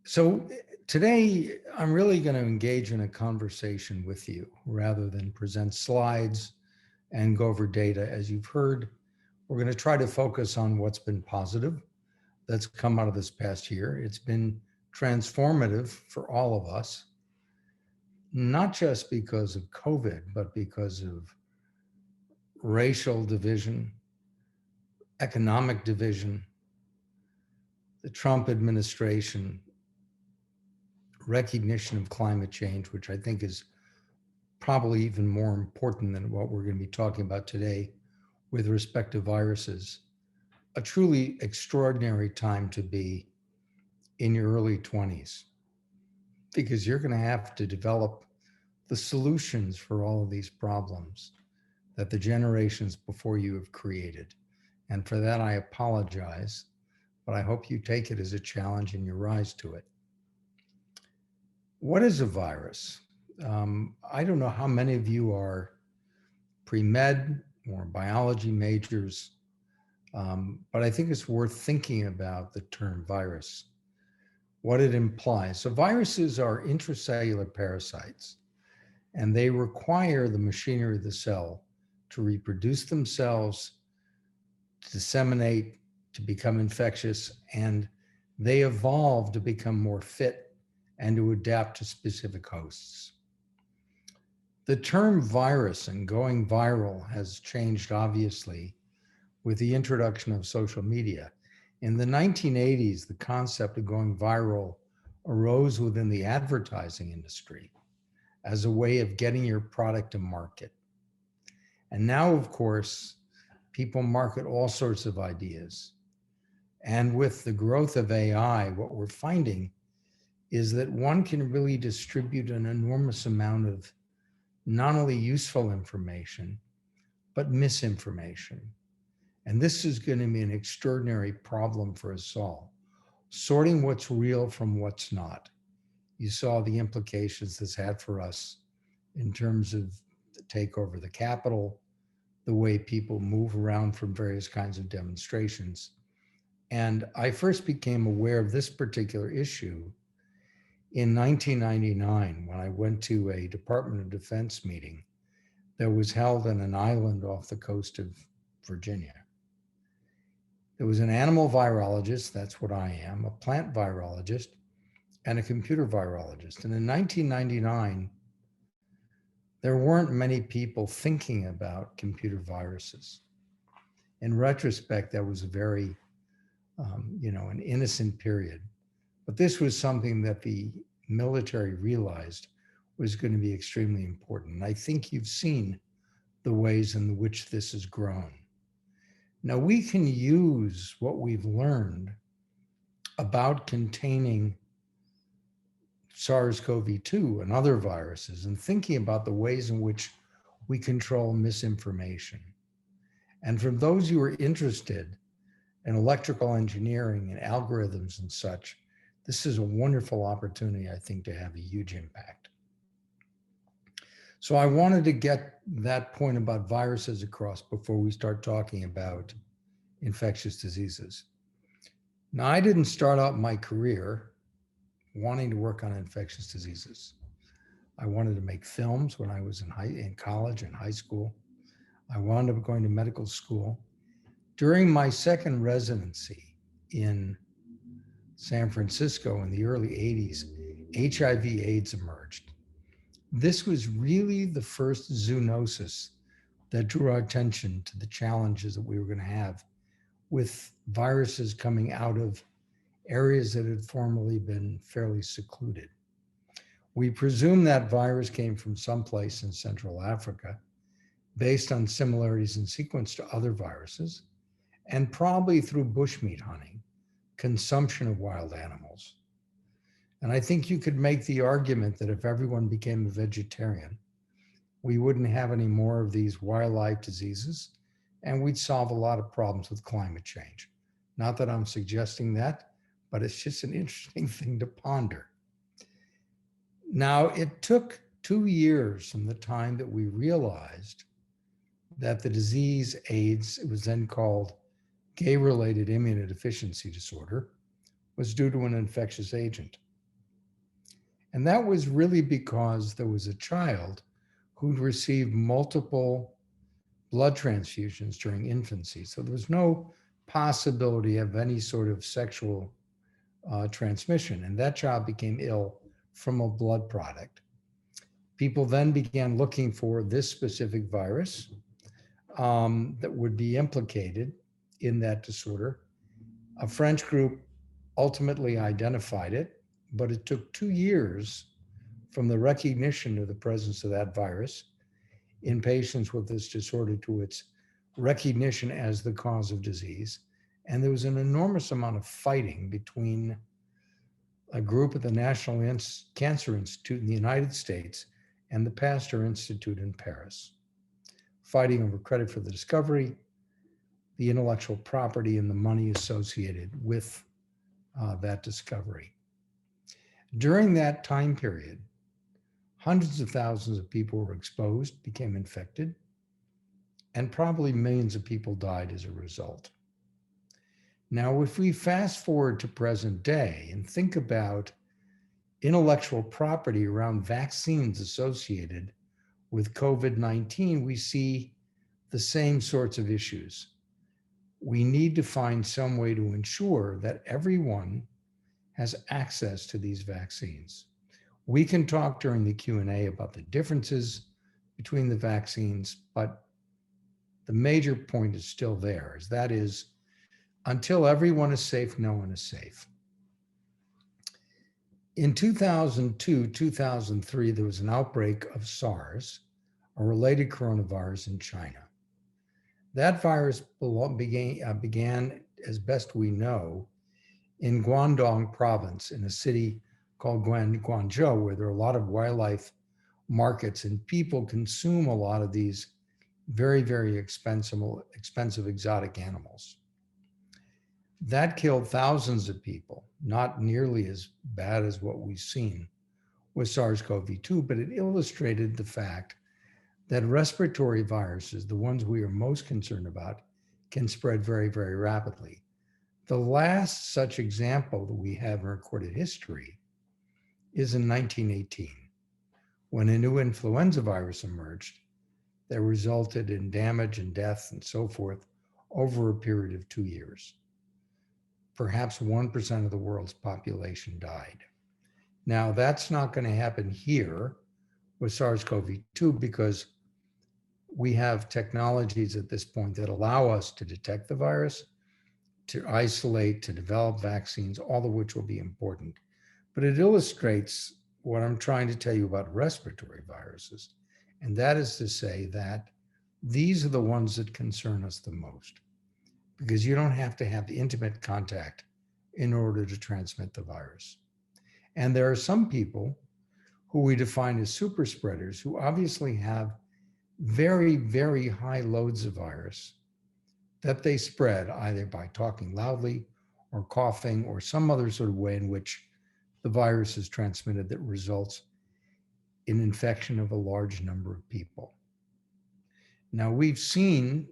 So today, I'm really going to engage in a conversation with you rather than present slides and go over data. As you've heard, we're going to try to focus on what's been positive that's come out of this past year. It's been transformative for all of us, not just because of COVID, but because of racial division, economic division, the Trump administration, recognition of climate change, which I think is probably even more important than what we're going to be talking about today with respect to viruses. A truly extraordinary time to be in your early 20s, because you're going to have to develop the solutions for all of these problems that the generations before you have created. And for that, I apologize, but I hope you take it as a challenge and you rise to it. What is a virus? I don't know how many of you are pre-med or biology majors, but I think it's worth thinking about the term virus, what it implies. So viruses are intracellular parasites, and they require the machinery of the cell to reproduce themselves, to disseminate, to become infectious, and they evolve to become more fit and to adapt to specific hosts. The term virus and going viral has changed, obviously, with the introduction of social media. In the 1980s, the concept of going viral arose within the advertising industry as a way of getting your product to market. And now, of course, people market all sorts of ideas. And with the growth of AI, what we're finding is that one can really distribute an enormous amount of not only useful information, but misinformation. And this is going to be an extraordinary problem for us all, sorting what's real from what's not. You saw the implications this had for us in terms of the takeover of the Capitol, the way people move around from various kinds of demonstrations. And I first became aware of this particular issue in 1999, when I went to a Department of Defense meeting that was held on an island off the coast of Virginia. There was an animal virologist, that's what I am, a plant virologist, and a computer virologist. And in 1999, there weren't many people thinking about computer viruses. In retrospect, that was a very, an innocent period. But this was something that the military realized was going to be extremely important. And I think you've seen the ways in which this has grown. Now, we can use what we've learned about containing SARS-CoV-2 and other viruses and thinking about the ways in which we control misinformation. And for those who are interested in electrical engineering and algorithms and such, this is a wonderful opportunity, I think, to have a huge impact. So I wanted to get that point about viruses across before we start talking about infectious diseases. Now, I didn't start out my career wanting to work on infectious diseases. I wanted to make films when I was in college and high school. I wound up going to medical school. During my second residency in San Francisco in the early 80s, HIV/AIDS emerged. This was really the first zoonosis that drew our attention to the challenges that we were going to have with viruses coming out of areas that had formerly been fairly secluded. We presume that virus came from someplace in Central Africa based on similarities in sequence to other viruses, and probably through bushmeat hunting, consumption of wild animals. And I think you could make the argument that if everyone became a vegetarian, we wouldn't have any more of these wildlife diseases, and we'd solve a lot of problems with climate change. Not that I'm suggesting that, but it's just an interesting thing to ponder. Now, it took 2 years from the time that we realized that the disease AIDS, it was then called gay-related immunodeficiency disorder, was due to an infectious agent. And that was really because there was a child who'd received multiple blood transfusions during infancy. So there was no possibility of any sort of sexual transmission. And that child became ill from a blood product. People then began looking for this specific virus that would be implicated in that disorder. A French group ultimately identified it, but it took 2 years from the recognition of the presence of that virus in patients with this disorder to its recognition as the cause of disease. And there was an enormous amount of fighting between a group at the National Cancer Institute in the United States and the Pasteur Institute in Paris, fighting over credit for the discovery, the intellectual property, and the money associated with that discovery. During that time period, hundreds of thousands of people were exposed, became infected, and probably millions of people died as a result. Now, if we fast forward to present day and think about intellectual property around vaccines associated with COVID-19, we see the same sorts of issues. We need to find some way to ensure that everyone has access to these vaccines. We can talk during the Q&A about the differences between the vaccines, but the major point is still there, that is, until everyone is safe, no one is safe. In 2002, 2003, there was an outbreak of SARS, a related coronavirus in China. That virus began, as best we know, in Guangdong province, in a city called Guangzhou, where there are a lot of wildlife markets and people consume a lot of these very, very expensive exotic animals. That killed thousands of people, not nearly as bad as what we've seen with SARS-CoV-2, but it illustrated the fact that respiratory viruses, the ones we are most concerned about, can spread very, very rapidly. The last such example that we have in recorded history is in 1918, when a new influenza virus emerged that resulted in damage and death and so forth over a period of 2 years. Perhaps 1% of the world's population died. Now, that's not going to happen here with SARS-CoV-2 because we have technologies at this point that allow us to detect the virus, to isolate, to develop vaccines, all of which will be important. But it illustrates what I'm trying to tell you about respiratory viruses. And that is to say that these are the ones that concern us the most, because you don't have to have intimate contact in order to transmit the virus. And there are some people who we define as super spreaders who obviously have very, very high loads of virus that they spread either by talking loudly or coughing or some other sort of way in which the virus is transmitted that results in infection of a large number of people. Now, we've seen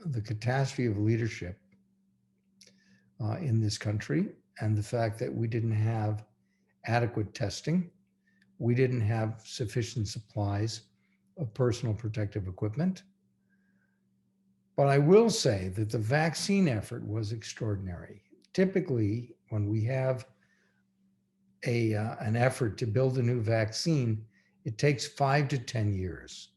the catastrophe of leadership in this country and the fact that we didn't have adequate testing. We didn't have sufficient supplies of personal protective equipment. But I will say that the vaccine effort was extraordinary. Typically, when we have an effort to build a new vaccine, it takes 5 to 10 years.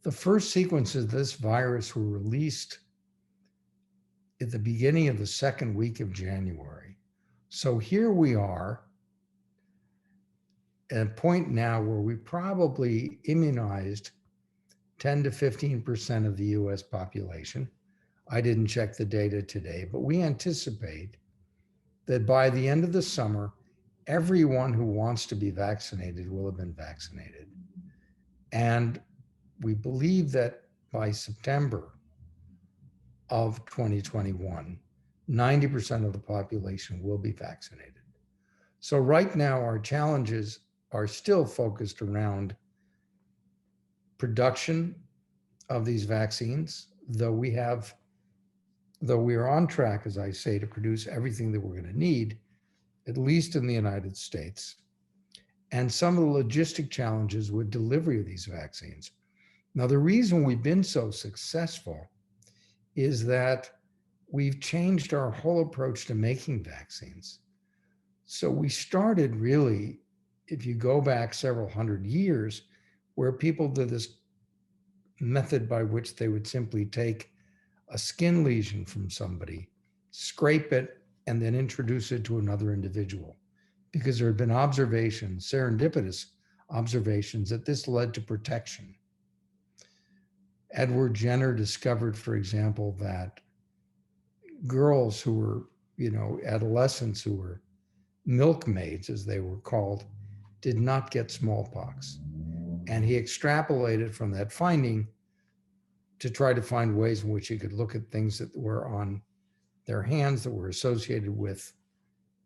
The first sequences of this virus were released at the beginning of the second week of January. So here we are at a point now where we probably immunized 10 to 15% of the US population. I didn't check the data today, but we anticipate that by the end of the summer, everyone who wants to be vaccinated will have been vaccinated. And we believe that by September of 2021, 90% of the population will be vaccinated. So right now, our challenges are still focused around production of these vaccines, though we are on track, as I say, to produce everything that we're going to need, at least in the United States. and some of the logistic challenges with delivery of these vaccines. Now, the reason we've been so successful is that we've changed our whole approach to making vaccines. So we started really, if you go back several hundred years, where people did this method by which they would simply take a skin lesion from somebody, scrape it, and then introduce it to another individual. Because there had been observations, serendipitous observations, that this led to protection. Edward Jenner discovered, for example, that girls who were, adolescents who were milkmaids, as they were called, did not get smallpox. And he extrapolated from that finding to try to find ways in which he could look at things that were on their hands that were associated with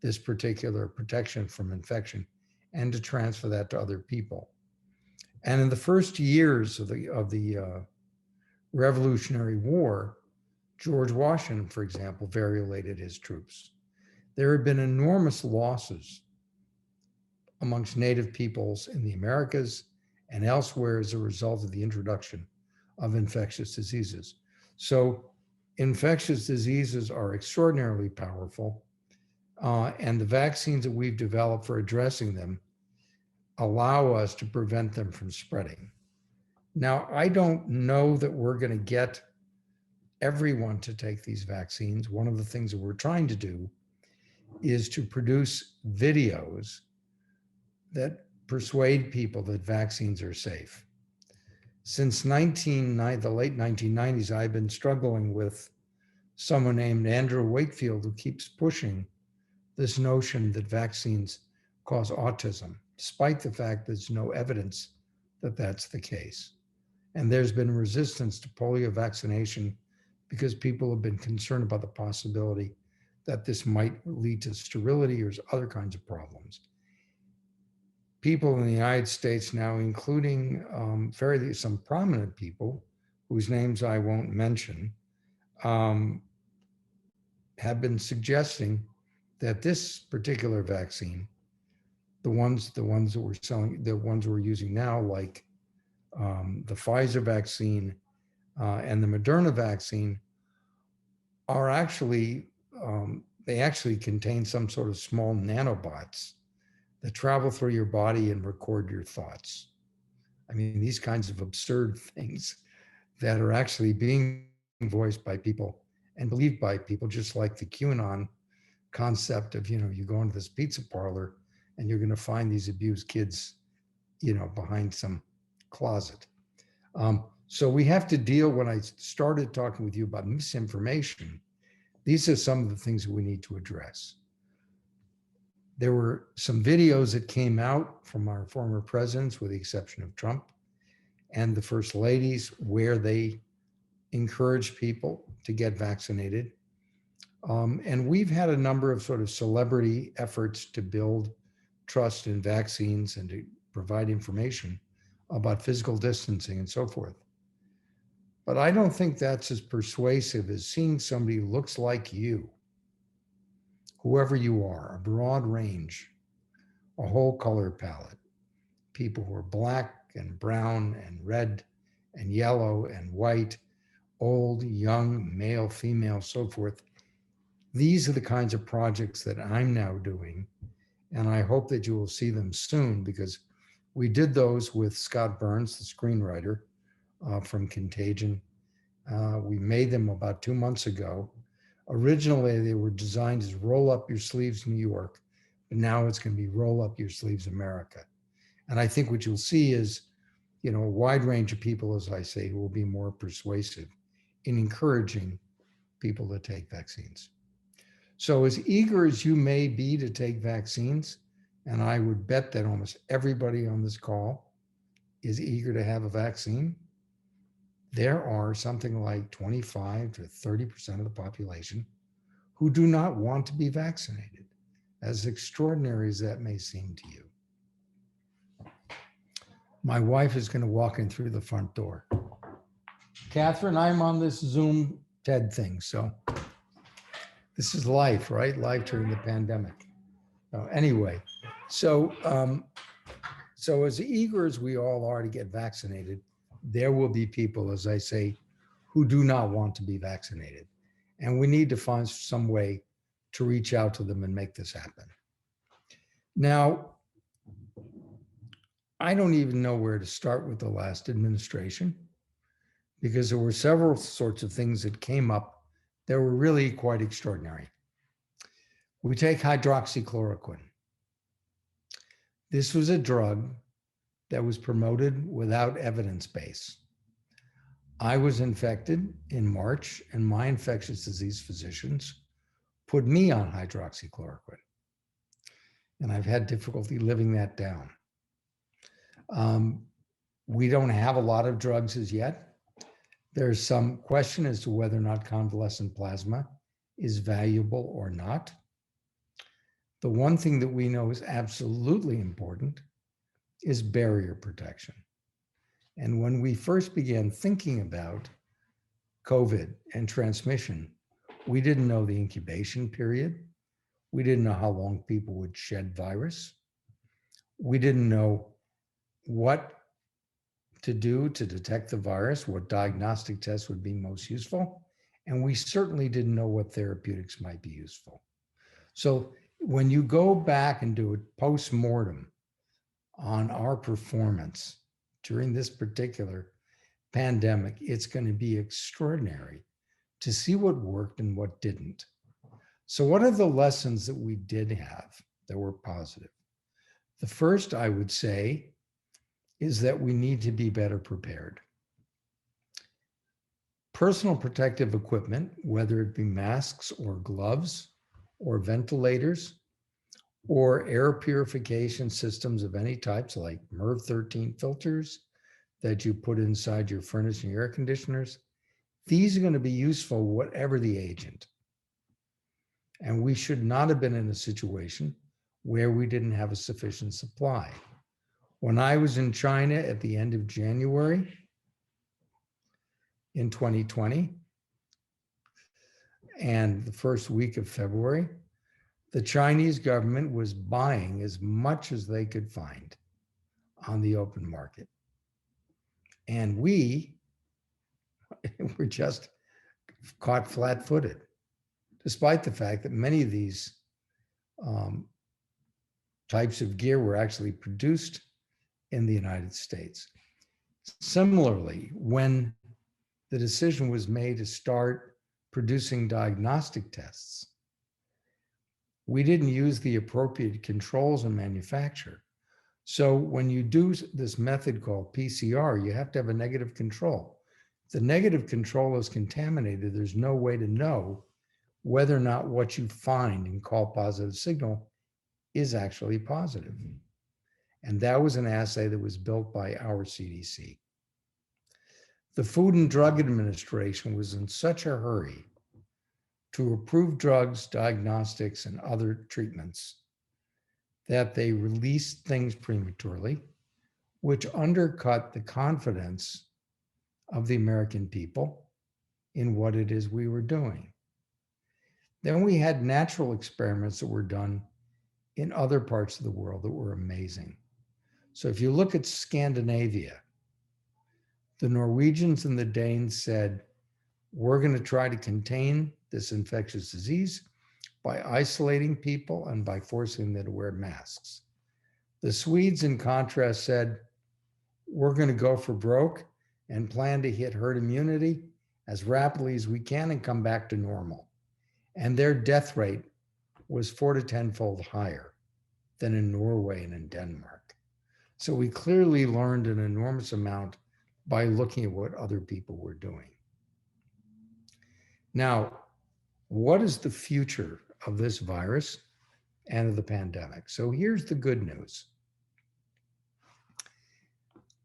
this particular protection from infection, and to transfer that to other people. And in the first years of the Revolutionary War, George Washington, for example, variolated his troops. There had been enormous losses amongst Native peoples in the Americas and elsewhere as a result of the introduction of infectious diseases. So infectious diseases are extraordinarily powerful, and the vaccines that we've developed for addressing them allow us to prevent them from spreading. Now, I don't know that we're going to get everyone to take these vaccines. One of the things that we're trying to do is to produce videos that persuade people that vaccines are safe. Since the late 1990s, I've been struggling with someone named Andrew Wakefield, who keeps pushing this notion that vaccines cause autism, despite the fact there's no evidence that that's the case. And there's been resistance to polio vaccination because people have been concerned about the possibility that this might lead to sterility or other kinds of problems. People in the United States now, including some prominent people whose names I won't mention, have been suggesting that this particular vaccine, the ones that we're selling, the ones we're using now, like the Pfizer vaccine and the Moderna vaccine, are actually, they actually contain some sort of small nanobots that travel through your body and record your thoughts. I mean, these kinds of absurd things that are actually being voiced by people and believed by people, just like the QAnon concept of, you go into this pizza parlor and you're going to find these abused kids, behind some closet. So we have to deal, when I started talking with you about misinformation, these are some of the things that we need to address. There were some videos that came out from our former presidents, with the exception of Trump, and the first ladies, where they encourage people to get vaccinated. And we've had a number of sort of celebrity efforts to build trust in vaccines and to provide information about physical distancing and so forth. But I don't think that's as persuasive as seeing somebody who looks like you, whoever you are, a broad range, a whole color palette, people who are black and brown and red and yellow and white, old, young, male, female, so forth. These are the kinds of projects that I'm now doing, and I hope that you will see them soon, because we did those with Scott Burns, the screenwriter from Contagion. We made them about 2 months ago. Originally, they were designed as Roll Up Your Sleeves New York, but now it's going to be Roll Up Your Sleeves America. And I think what you'll see is, a wide range of people, as I say, who will be more persuasive in encouraging people to take vaccines. So as eager as you may be to take vaccines, and I would bet that almost everybody on this call is eager to have a vaccine, there are something like 25 to 30% of the population who do not want to be vaccinated, as extraordinary as that may seem to you. My wife is going to walk in through the front door. Catherine, I'm on this Zoom TED thing, so this is life, right? Life during the pandemic. Anyway, so So as eager as we all are to get vaccinated, there will be people, as I say, who do not want to be vaccinated. And we need to find some way to reach out to them and make this happen. Now, I don't even know where to start with the last administration, because there were several sorts of things that came up that were really quite extraordinary. We take hydroxychloroquine. This was a drug that was promoted without evidence base. I was infected in March, and my infectious disease physicians put me on hydroxychloroquine. And I've had difficulty living that down. We don't have a lot of drugs as yet. There's some question as to whether or not convalescent plasma is valuable or not. The one thing that we know is absolutely important is barrier protection. And when we first began thinking about COVID and transmission, we didn't know the incubation period. We didn't know how long people would shed virus. We didn't know what to do to detect the virus, what diagnostic tests would be most useful. And we certainly didn't know what therapeutics might be useful. So when you go back and do a post-mortem on our performance during this particular pandemic, it's going to be extraordinary to see what worked and what didn't. So what are the lessons that we did have that were positive? The first, I would say, is that we need to be better prepared. Personal protective equipment, whether it be masks or gloves or ventilators or air purification systems of any types like MERV 13 filters that you put inside your furnace and your air conditioners, these are going to be useful whatever the agent. And we should not have been in a situation where we didn't have a sufficient supply. When I was in China at the end of January in 2020 and the first week of February, the Chinese government was buying as much as they could find on the open market. And we were just caught flat-footed, despite the fact that many of these types of gear were actually produced in the United States. Similarly, when the decision was made to start producing diagnostic tests, we didn't use the appropriate controls in manufacture. So when you do this method called PCR, you have to have a negative control. If the negative control is contaminated, there's no way to know whether or not what you find and call positive signal is actually positive. And that was an assay that was built by our CDC. The Food and Drug Administration was in such a hurry to approve drugs, diagnostics, and other treatments that they released things prematurely, which undercut the confidence of the American people in what it is we were doing. Then we had natural experiments that were done in other parts of the world that were amazing. So if you look at Scandinavia, the Norwegians and the Danes said, we're going to try to contain this infectious disease by isolating people and by forcing them to wear masks. The Swedes, in contrast, said, we're going to go for broke and plan to hit herd immunity as rapidly as we can and come back to normal. And their death rate was 4 to 10-fold higher than in Norway and in Denmark. So we clearly learned an enormous amount by looking at what other people were doing. Now, what is the future of this virus and of the pandemic? So here's the good news.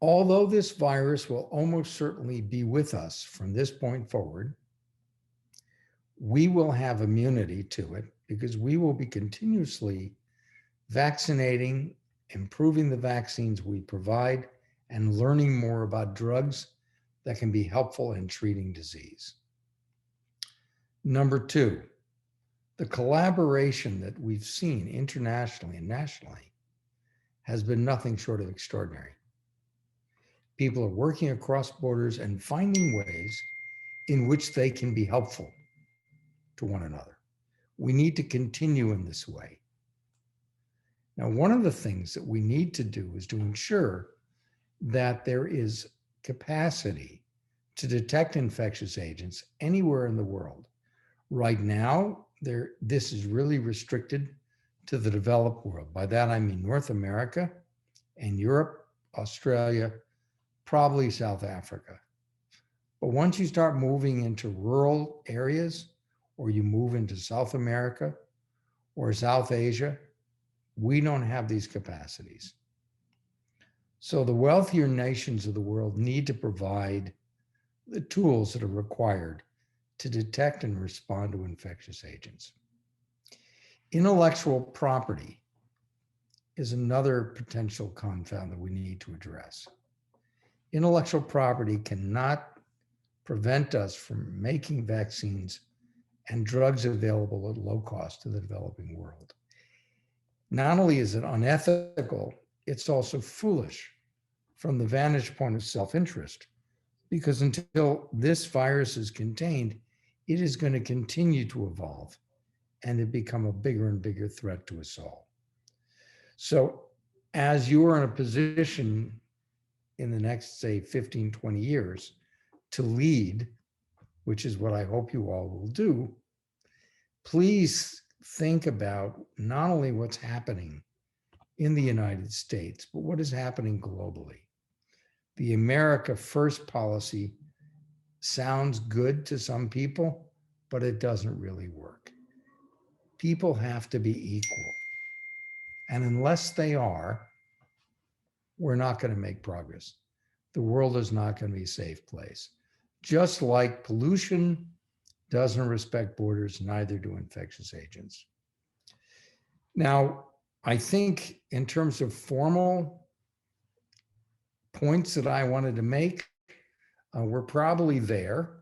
Although this virus will almost certainly be with us from this point forward, we will have immunity to it because we will be continuously vaccinating, improving the vaccines we provide, and learning more about drugs that can be helpful in treating disease. Number two, the collaboration that we've seen internationally and nationally has been nothing short of extraordinary. People are working across borders and finding ways in which they can be helpful to one another. We need to continue in this way. Now, one of the things that we need to do is to ensure that there is capacity to detect infectious agents anywhere in the world. Right now, this is really restricted to the developed world. By that, I mean North America and Europe, Australia, probably South Africa. But once you start moving into rural areas, or you move into South America or South Asia, we don't have these capacities. So the wealthier nations of the world need to provide the tools that are required to detect and respond to infectious agents. Intellectual property is another potential confound that we need to address. Intellectual property cannot prevent us from making vaccines and drugs available at low cost to the developing world. Not only is it unethical, it's also foolish from the vantage point of self-interest, because until this virus is contained, it is going to continue to evolve and it become a bigger and bigger threat to us all. So as you are in a position in the next, say, 15, 20 years to lead, which is what I hope you all will do, please think about not only what's happening in the United States, but what is happening globally. The America First policy sounds good to some people, but it doesn't really work. People have to be equal. And unless they are, we're not going to make progress. The world is not going to be a safe place. Just like pollution doesn't respect borders, neither do infectious agents. Now, I think in terms of formal points that I wanted to make, we're probably there.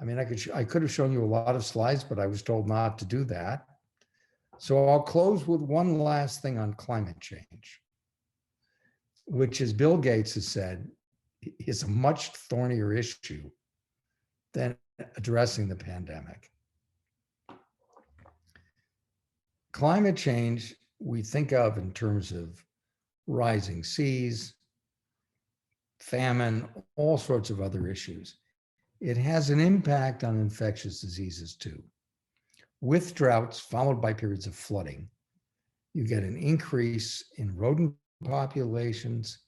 I mean, I could have shown you a lot of slides, but I was told not to do that. So I'll close with one last thing on climate change, which, as Bill Gates has said, is a much thornier issue than addressing the pandemic. Climate change, we think of in terms of rising seas, famine, all sorts of other issues. It has an impact on infectious diseases too. With droughts followed by periods of flooding, you get an increase in rodent populations,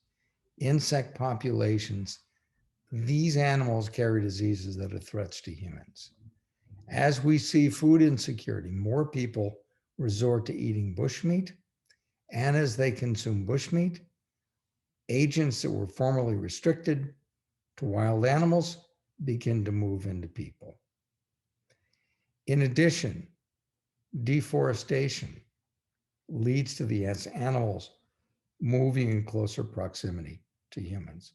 insect populations. These animals carry diseases that are threats to humans. As we see food insecurity, more people resort to eating bushmeat, and as they consume bushmeat, agents that were formerly restricted to wild animals begin to move into people. In addition, deforestation leads to the animals moving in closer proximity to humans.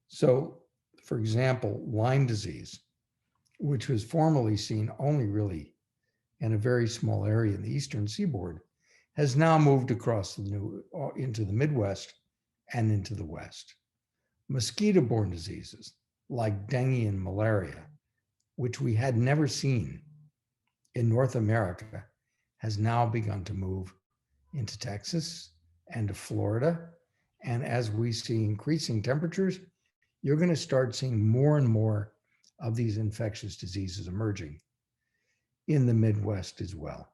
So, for example, Lyme disease, which was formerly seen only really in a very small area in the eastern seaboard, has now moved across into the Midwest and into the West. Mosquito-borne diseases like dengue and malaria, which we had never seen in North America, has now begun to move into Texas and to Florida. And as we see increasing temperatures, you're going to start seeing more and more of these infectious diseases emerging in the Midwest as well.